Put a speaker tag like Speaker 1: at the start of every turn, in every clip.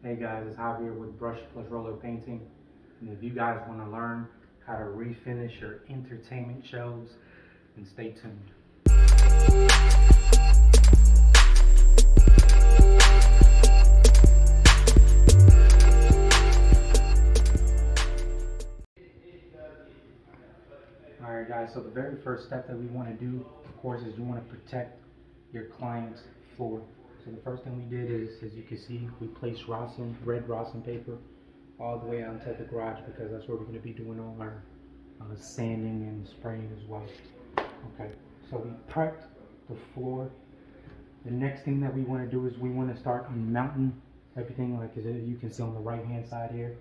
Speaker 1: Hey guys, it's Javier with Brush Plus Roller Painting. And if you guys want to learn how to refinish your entertainment shelves, then stay tuned. Alright guys, so the very first step that we want to do, of course, is you want to protect your client's floor. So the first thing we did is, as you can see, we placed red rosin paper all the way onto the garage because that's where we're going to be doing all our sanding and spraying as well. Okay, so we prepped the floor. The next thing that we want to do is we want to start unmounting everything, like as you can see on the right hand side here.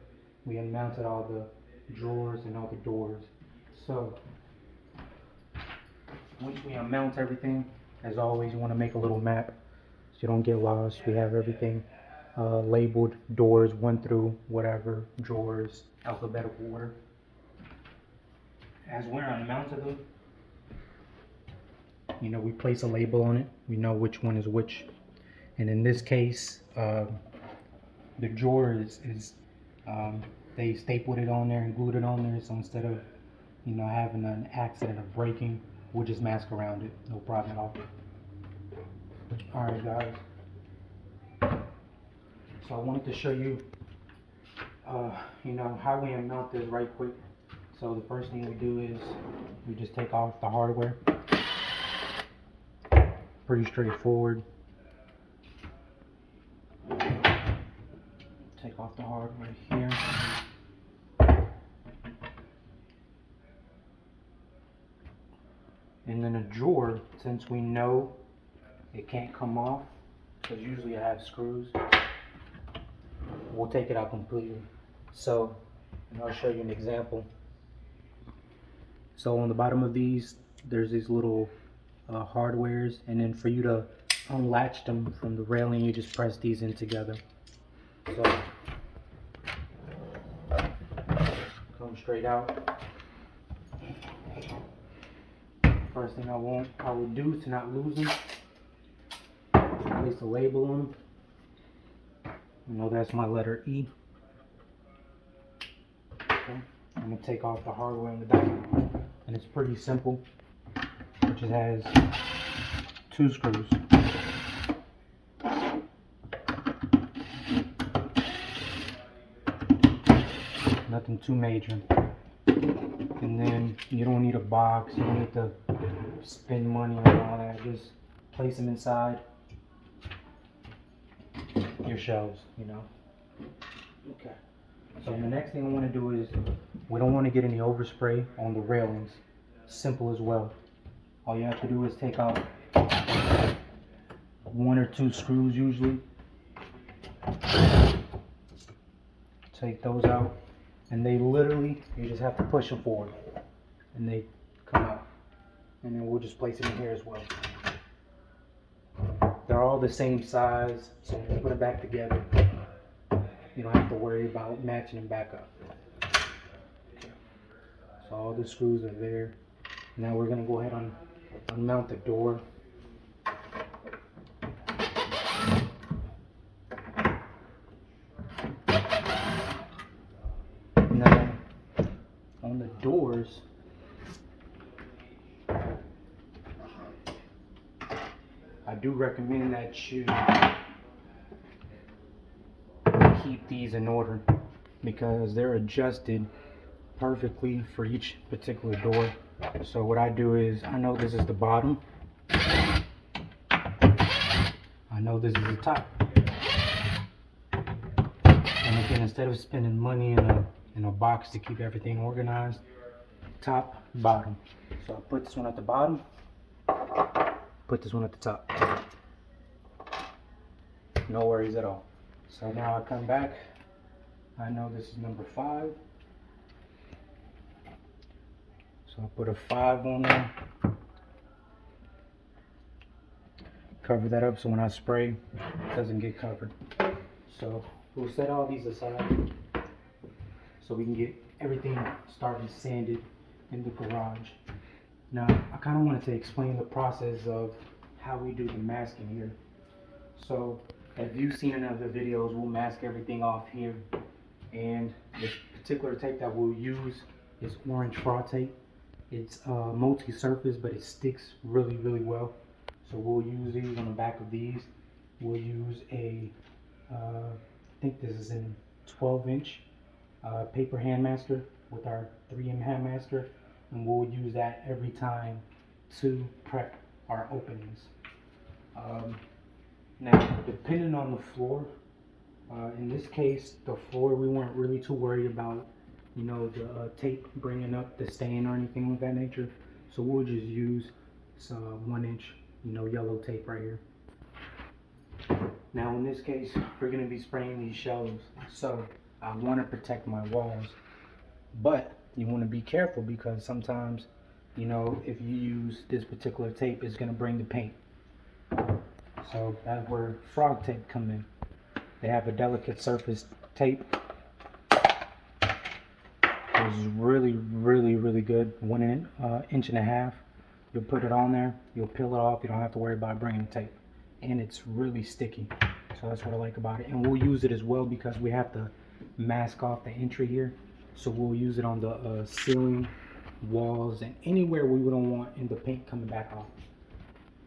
Speaker 1: We unmounted all the drawers and all the doors. So once we unmount everything, as always, you want to make a little map so you don't get lost. We have everything labeled, doors 1 through whatever, drawers, alphabetical order. As we're unmounted them, we place a label on it. We know which one is which. And in this case, the drawer is they stapled it on there and glued it on there. So instead of having an accident of breaking, we'll just mask around it. No problem at all. Alright guys. So I wanted to show you how we unmount this right quick. So the first thing we do is we just take off the hardware. Pretty straightforward. Take off the hardware here. And then a drawer, since we know it can't come off, because usually I have screws, we'll take it out completely. So, and I'll show you an example. So on the bottom of these, there's these little hardwares, and then for you to unlatch them from the railing, you just press these in together. So, come straight out. First thing I will do to not lose them, place a label on them. That's my letter E. Okay. I'm going to take off the hardware in the back, and it's pretty simple. It just has 2 screws. Nothing too major. And then you don't need a box, you don't need to spend money on all that. Just place them inside your shelves, Okay. So the next thing I want to do is, we don't want to get any overspray on the railings. Simple as well. All you have to do is take out 1 or 2 screws usually. Take those out, and they literally, you just have to push them forward and they come out. And then we'll just place them in here as well. They're all the same size, so when you put it back together, you don't have to worry about matching them back up. Okay. So all the screws are there. Now we're going to go ahead and unmount the door. Now on the doors, I do recommend that you keep these in order because they're adjusted perfectly for each particular door. So what I do is, I know this is the bottom, I know this is the top, and again, instead of spending money in a box to keep everything organized, top, bottom. So I put this one at the bottom, put this one at the top. No worries at all. So now I come back, I know this is number 5. So I'll put a 5 on there. Cover that up so when I spray, it doesn't get covered. So we'll set all these aside so we can get everything started sanded in the garage. Now I kind of wanted to explain the process of how we do the masking here. So If you've seen in other videos, we'll mask everything off here. And the particular tape that we'll use is orange fraud tape. It's multi-surface, but it sticks really, really well. So we'll use these on the back of these. We'll use a, I think this is in 12-inch paper hand master with our 3M hand master. And we'll use that every time to prep our openings. Now, depending on the floor, in this case, the floor, we weren't really too worried about, you know, the tape bringing up the stain or anything of that nature. So we'll just use some 1-inch, you know, yellow tape right here. Now, in this case, we're going to be spraying these shelves. So I want to protect my walls, but you want to be careful because sometimes, you know, if you use this particular tape, it's going to bring the paint. So that's where frog tape come in. They have a delicate surface tape. It's really, really, really good. 1 inch and a half. You'll put it on there. You'll peel it off. You don't have to worry about bringing tape. And it's really sticky. So that's what I like about it. And we'll use it as well because we have to mask off the entry here. So we'll use it on the ceiling, walls, and anywhere we don't want in the paint coming back off.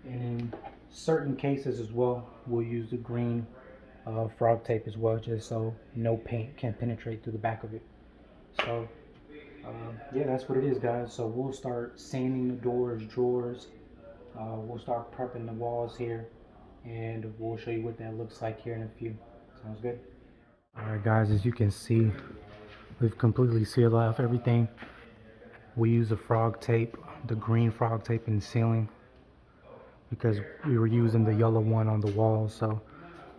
Speaker 1: And in certain cases as well, we'll use the green frog tape as well, just so no paint can penetrate through the back of it. So yeah, that's what it is, guys. So we'll start sanding the doors, drawers. We'll start prepping the walls here, and we'll show you what that looks like here in a few. Sounds good? Alright guys, as you can see, we've completely sealed off everything. We use the frog tape, the green frog tape in the ceiling, because we were using the yellow one on the walls. So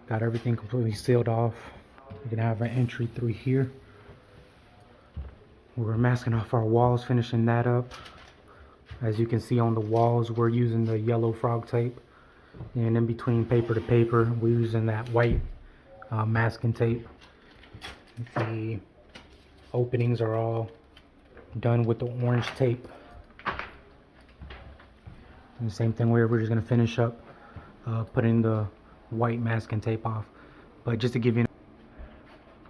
Speaker 1: got everything completely sealed off. We're gonna have an entry through here. We're masking off our walls, finishing that up. As you can see on the walls, we're using the yellow frog tape. And in between paper to paper, we're using that white masking tape. The openings are all done with the orange tape. And the same thing where we're just gonna finish up putting the white masking tape off. But just to give you,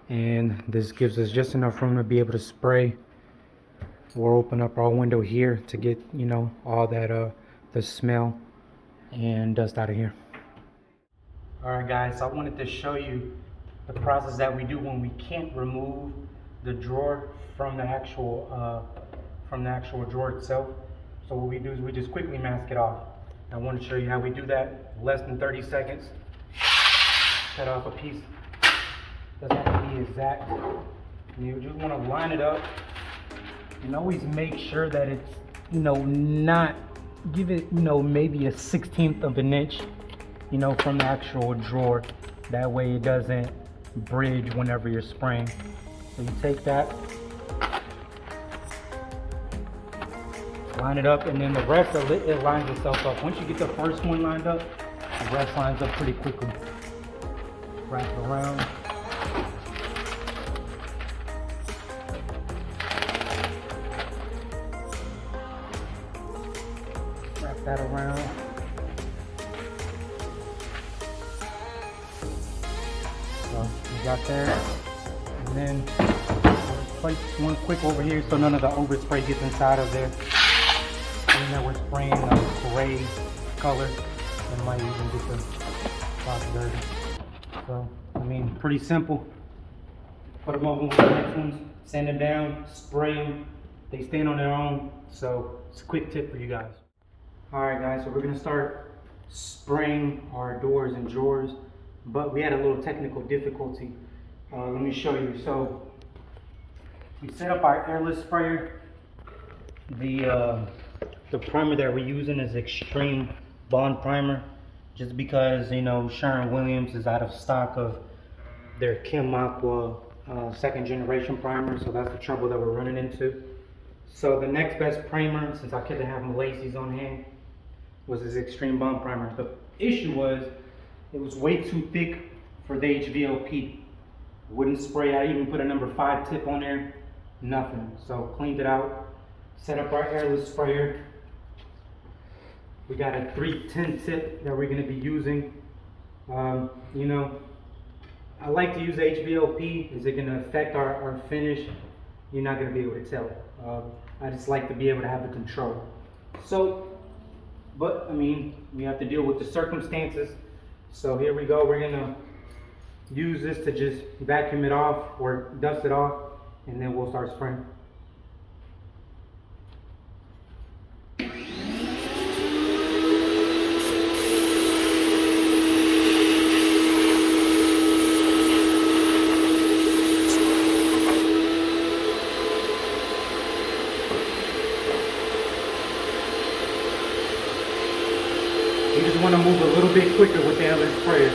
Speaker 1: and this gives us just enough room to be able to spray or open up our window here to get, you know, all that the smell and dust out of here. Alright guys, so I wanted to show you the process that we do when we can't remove the drawer from the actual drawer itself. So what we do is we just quickly mask it off. I want to show you how we do that. Less than 30 seconds. Cut off a piece. Doesn't have to be exact. You just want to line it up and always make sure that it's, you know, not, give it, you know, maybe a 1/16 of an inch, you know, from the actual drawer. That way it doesn't bridge whenever you're spraying. So you take that, line it up, and then the rest of it lines itself up. Once you get the first one lined up, the rest lines up pretty quickly. Wrap it around. Wrap that around. So you got there. And then place one quick over here so none of the overspray gets inside of there. And then we're spraying a gray color. It might even get the spots dirty. So, I mean, pretty simple. Put them over with the next ones, sand them down, spray them. They stand on their own. So, it's a quick tip for you guys. Alright guys, so we're going to start spraying our doors and drawers. But we had a little technical difficulty. Let me show you. So, we set up our airless sprayer. The primer that we're using is Extreme Bond Primer, just because, you know, Sherwin Williams is out of stock of their Kem Aqua 2nd generation primer, so that's the trouble that we're running into. So the next best primer, since I couldn't have Malaysi's on hand, was this Extreme Bond Primer. The issue was it was way too thick for the HVLP. Wouldn't spray. I even put a number 5 tip on there, nothing. So cleaned it out, set up our airless sprayer. We got a 310 tip that we're going to be using. You you know, I like to use HVLP. Is it going to affect our finish? You're not going to be able to tell. I just like to be able to have the control. So, but I mean, we have to deal with the circumstances. So here we go. We're going to use this to just vacuum it off or dust it off, and then we'll start spraying. You just want to move a little bit quicker with the airless sprayer.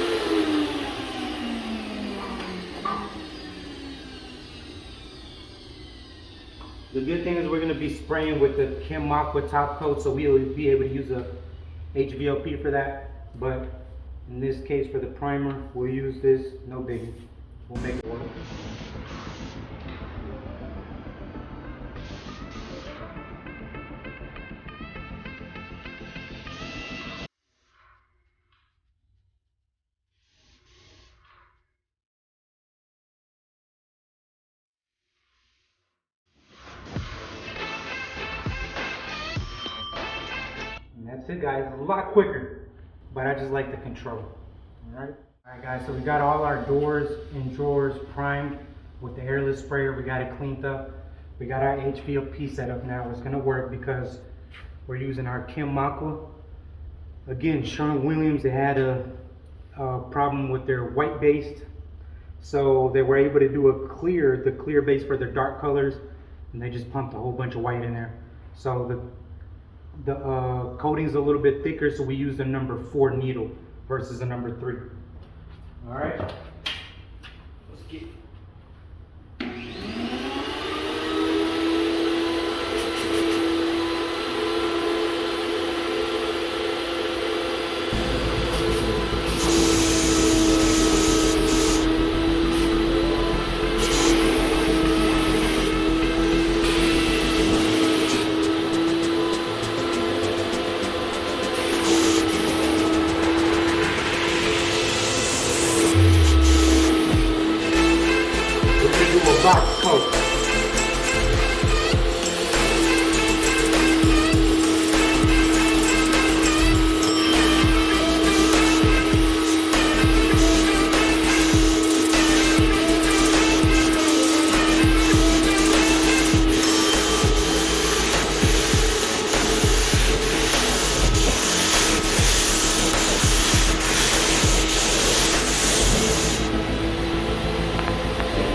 Speaker 1: The good thing is we're going to be spraying with the Kem Aqua top coat, so we'll be able to use a HVLP for that. But in this case, for the primer, we'll use this. No biggie. We'll make it work. And that's it, guys. A lot quicker, but I just like the control. Alright guys, so we got all our doors and drawers primed with the airless sprayer. We got it cleaned up. We got our HVLP set up now. It's going to work because we're using our Kem Aqua. Again, Sherwin Williams, they had a problem with their white based, so they were able to do the clear base for their dark colors, and they just pumped a whole bunch of white in there. So the coating's a little bit thicker, so we use the number 4 needle versus the number 3. All right, let's get. Box coat.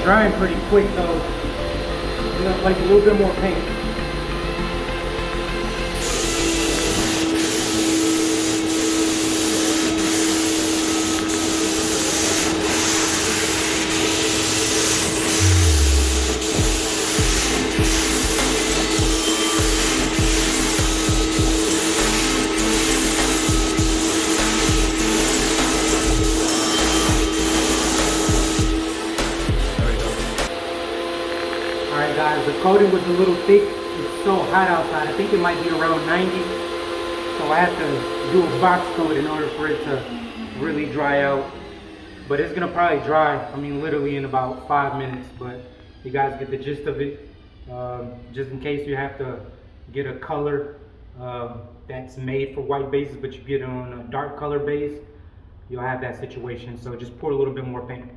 Speaker 1: Drying pretty quick though. You know, like a little bit more paint. Alright guys, the coating was a little thick. It's so hot outside. I think it might be around 90. So I have to do a box coat in order for it to really dry out. But it's gonna probably dry, I mean literally in about 5 minutes. But you guys get the gist of it. Just in case you have to get a color that's made for white bases, but you get it on a dark color base, you'll have that situation. So just pour a little bit more paint.